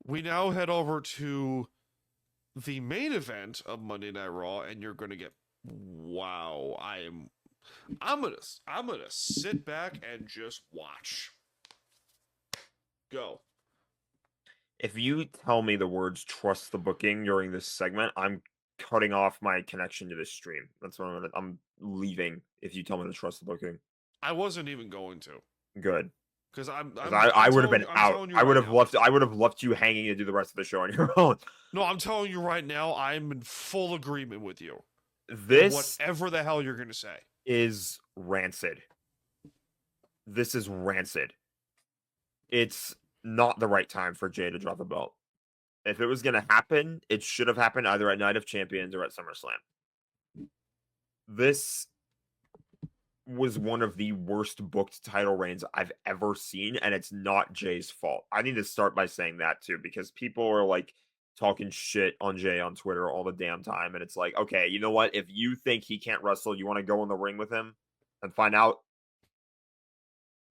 we now head over to the main event of Monday Night Raw, and you're gonna get wow. I'm gonna sit back and just watch. Go. If you tell me the words "trust the booking" during this segment, I'm cutting off my connection to this stream. That's what I'm leaving. If you tell me to trust the booking, I wasn't even going to, good. because Because I would have been I'm out. telling you right now. I would have left you hanging to do the rest of the show on your own. No, I'm telling you right now. I'm in full agreement with you. This Whatever the hell you're gonna say. is rancid. This is rancid. It's not the right time for Jay to drop the belt. If it was going to happen, it should have happened either at Night of Champions or at SummerSlam. This was one of the worst booked title reigns I've ever seen, and it's not Jay's fault. I need to start by saying that too, because people are like talking shit on Jay on Twitter all the damn time, and it's like, okay, you know what? If you think he can't wrestle, you want to go in the ring with him and find out.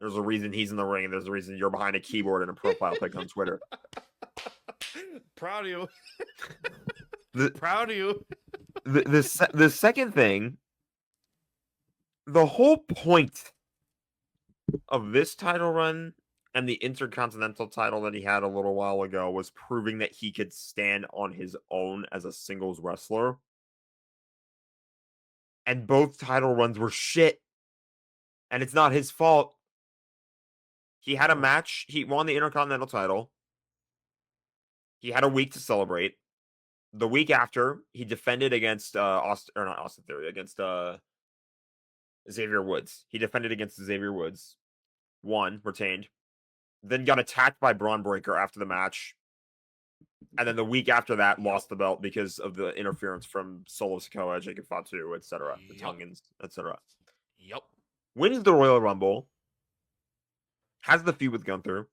There's a reason he's in the ring, and there's a reason you're behind a keyboard and a profile pic on Twitter. Proud of you. Proud of you. The second thing, the whole point of this title run and the Intercontinental title that he had a little while ago was proving that he could stand on his own as a singles wrestler. And both title runs were shit. And it's not his fault. He had a match. He won the Intercontinental title. He had a week to celebrate. The week after, he defended against Austin Theory, against Xavier Woods. He defended against Xavier Woods. Won, retained. Then got attacked by Braun Breaker after the match. And then the week after that, lost the belt because of the interference from Solo Sikoa, Jacob Fatu, etc. The Tongans, etc. Yep. Wins the Royal Rumble. Has the feud with Gunther.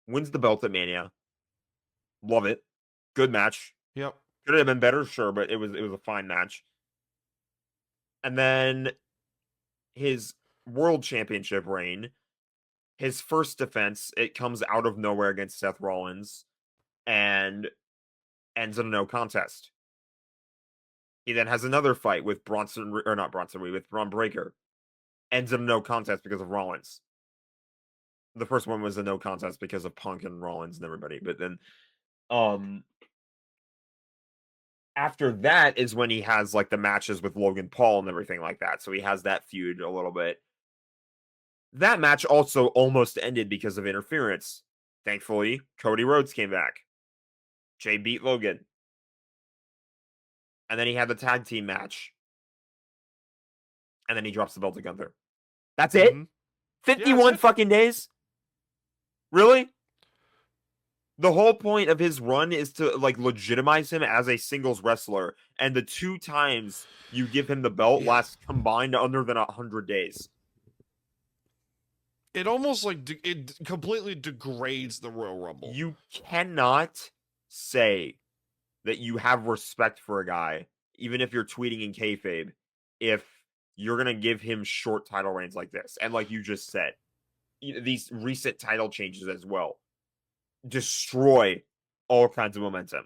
Wins the belt at Mania. Love it. Good match. Yep. Could have been better, sure, but it was a fine match. And then his World Championship reign, his first defense, it comes out of nowhere against Seth Rollins and ends in a no contest. He then has another fight with with Braun Breaker. Ends in a no contest because of Rollins. The first one was a no contest because of Punk and Rollins and everybody. But then after that is when he has like the matches with Logan Paul and everything like that. So he has that feud a little bit. That match also almost ended because of interference. Thankfully, Cody Rhodes came back. Jay beat Logan. And then he had the tag team match. And then he drops the belt to Gunther. That's it? 51 fucking days? Really? The whole point of his run is to like legitimize him as a singles wrestler, and the 2 times you give him the belt last combined under than 100 days. It almost like it completely degrades the Royal Rumble. You cannot say that you have respect for a guy, even if you're tweeting in kayfabe, if you're gonna give him short title reigns like this. And like you just said, these recent title changes as well destroy all kinds of momentum.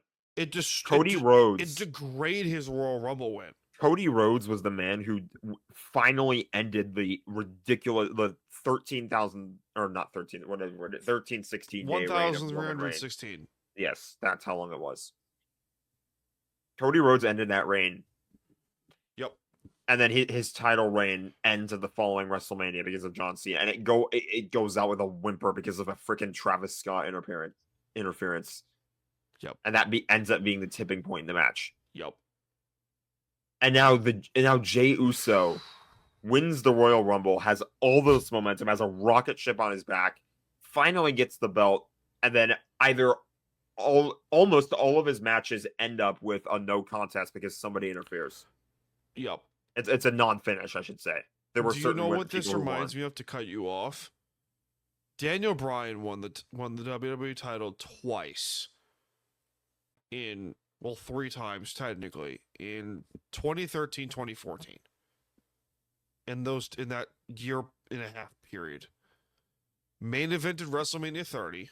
Cody Rhodes. It degrade his Royal Rumble win. Cody Rhodes was the man who finally ended the ridiculous 13,000 or not 13, whatever it is, 16 day reign of Roman Reigns. 1,316. Yes, that's how long it was. Cody Rhodes ended that reign. Yep. And then his title reign ends at the following WrestleMania because of John Cena, and it goes out with a whimper because of a freaking Travis Scott interference. Yep. And that ends up being the tipping point in the match. Yep. And now Jey Uso wins the Royal Rumble, has all this momentum, has a rocket ship on his back, finally gets the belt, and then almost all of his matches end up with a no contest because somebody interferes. Yep. It's a non-finish, I should say. There were Do you know what this reminds me of, to cut you off? Daniel Bryan won the WWE title twice. 3 times technically, in 2013, 2014. In that year and a half period. Main evented WrestleMania 30.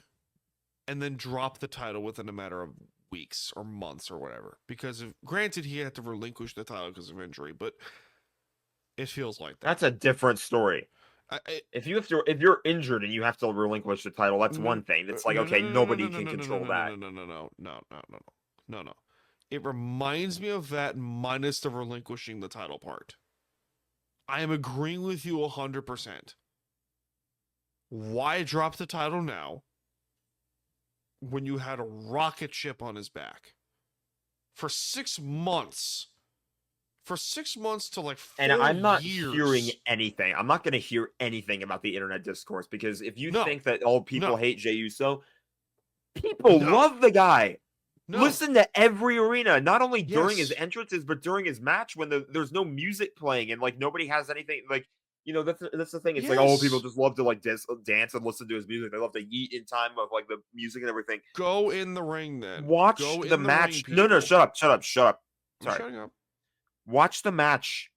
and then drop the title within a matter of weeks or months or whatever. Because granted, he had to relinquish the title because of injury, but it feels like that. That's a different story. If you're injured and you have to relinquish the title, that's one thing. It's like, okay, nobody can control that. No. It reminds me of that minus the relinquishing the title part. I am agreeing with you 100%. Why drop the title now when you had a rocket ship on his back for 6 months? For 6 months to like 4 And I'm not years. hearing anything. I'm not going to hear anything about the internet discourse, because if you think that all people hate Jey Uso, people love the guy. Listen to every arena, not only during his entrances, but during his match when there's no music playing and like nobody has anything. Like, you know, that's the thing. It's like, oh, people just love to like dance and listen to his music. They love to yeet in time of like the music and everything. Go in the ring then. Watch the match. No, shut up. Sorry. I'm shutting up. Watch the match.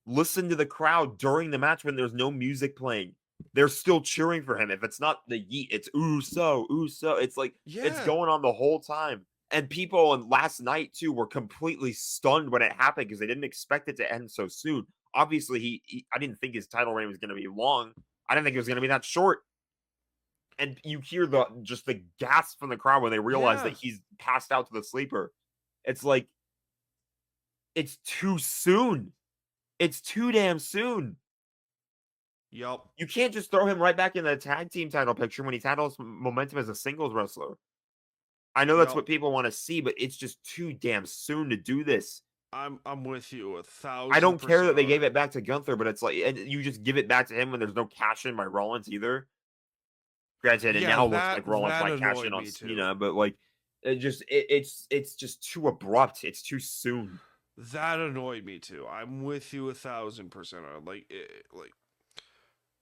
Listen to the crowd during the match when there's no music playing. They're still cheering for him. If it's not the yeet, it's Uso. It's like, it's going on the whole time. And people, and last night too, were completely stunned when it happened because they didn't expect it to end so soon. Obviously, I didn't think his title reign was going to be long. I didn't think it was going to be that short. And you hear the gasp from the crowd when they realize that he's passed out to the sleeper. It's like, it's too soon. It's too damn soon. Yep. You can't just throw him right back in the tag team title picture when he's had all this momentum as a singles wrestler. I know that's what people want to see, but it's just too damn soon to do this. I'm with you 1,000%. I don't care that they gave it back to Gunther, but it's like, and you just give it back to him when there's no cash in by Rollins either. Granted, it now looks like Rollins might cash in on Cena, but like, it's just too abrupt. It's too soon. That annoyed me too. I'm with you 1,000%. Like,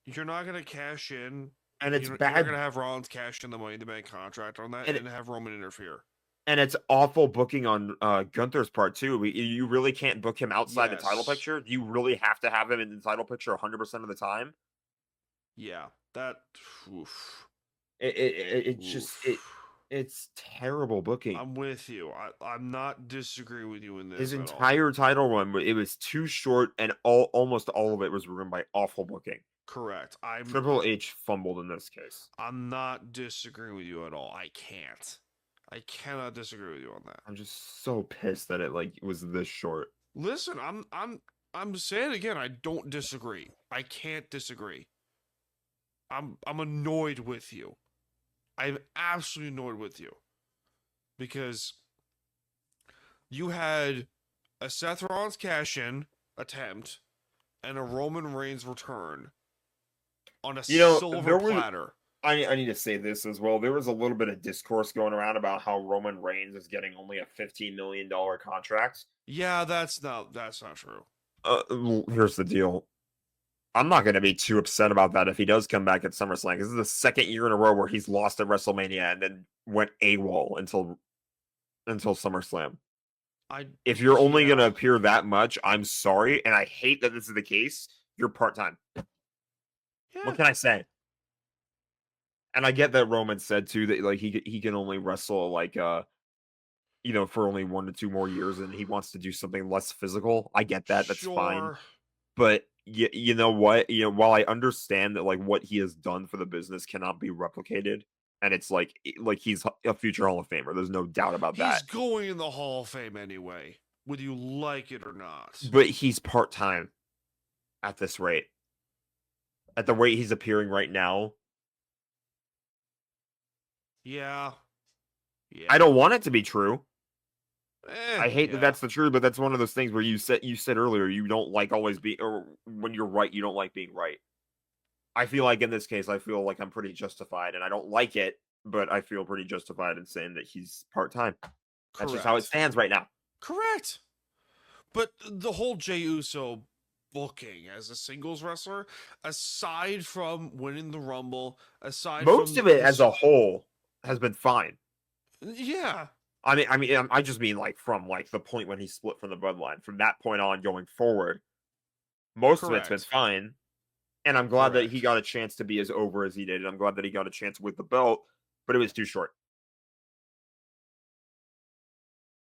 you're not gonna cash in. And it's bad. You're gonna have Rollins cash in the Money in the Bank contract on that, and have Roman interfere. And it's awful booking on Gunther's part too. You really can't book him outside the title picture. You really have to have him in the title picture 100% of the time. Yeah, that. Oof. It's terrible booking. I'm with you. I'm not disagreeing with you in this. His entire title run, it was too short, and almost all of it was ruined by awful booking. Correct. Triple H fumbled in this case. I'm not disagreeing with you at all. I cannot disagree with you on that. I'm just so pissed that it was this short. Listen, I'm saying it again. I don't disagree. I can't disagree. I'm annoyed with you. I'm absolutely annoyed with you because you had a Seth Rollins cash-in attempt and a Roman Reigns return on a silver platter. I need to say this as well. There was a little bit of discourse going around about how Roman Reigns is getting only a $15 million contract. Yeah, that's not true. Here's the deal. I'm not going to be too upset about that if he does come back at SummerSlam. This is the second year in a row where he's lost at WrestleMania and then went AWOL until SummerSlam. If you're only going to appear that much, I'm sorry, and I hate that this is the case. You're part-time. Yeah. What can I say? And I get that Roman said too that he can only wrestle for only 1 to 2 more years, and he wants to do something less physical. I get that. That's fine. But you know what? While I understand that what he has done for the business cannot be replicated, and it's like he's a future Hall of Famer. There's no doubt about that. He's going in the Hall of Fame anyway, whether you like it or not. But he's part-time at this rate. At the rate he's appearing right now. Yeah. I don't want it to be true. I hate that that's the truth, but that's one of those things where you said earlier you don't like always be, or when you're right, you don't like being right. I feel like in this case, I feel like I'm pretty justified, and I don't like it, but I feel pretty justified in saying that he's part-time. That's just how it stands right now. Correct. But the whole Jey Uso booking as a singles wrestler, aside from winning the Rumble, most of it as a whole has been fine. Yeah. I just mean from the point when he split from the bloodline. From that point on going forward, most of it's been fine. And I'm glad that he got a chance to be as over as he did. And I'm glad that he got a chance with the belt, but it was too short.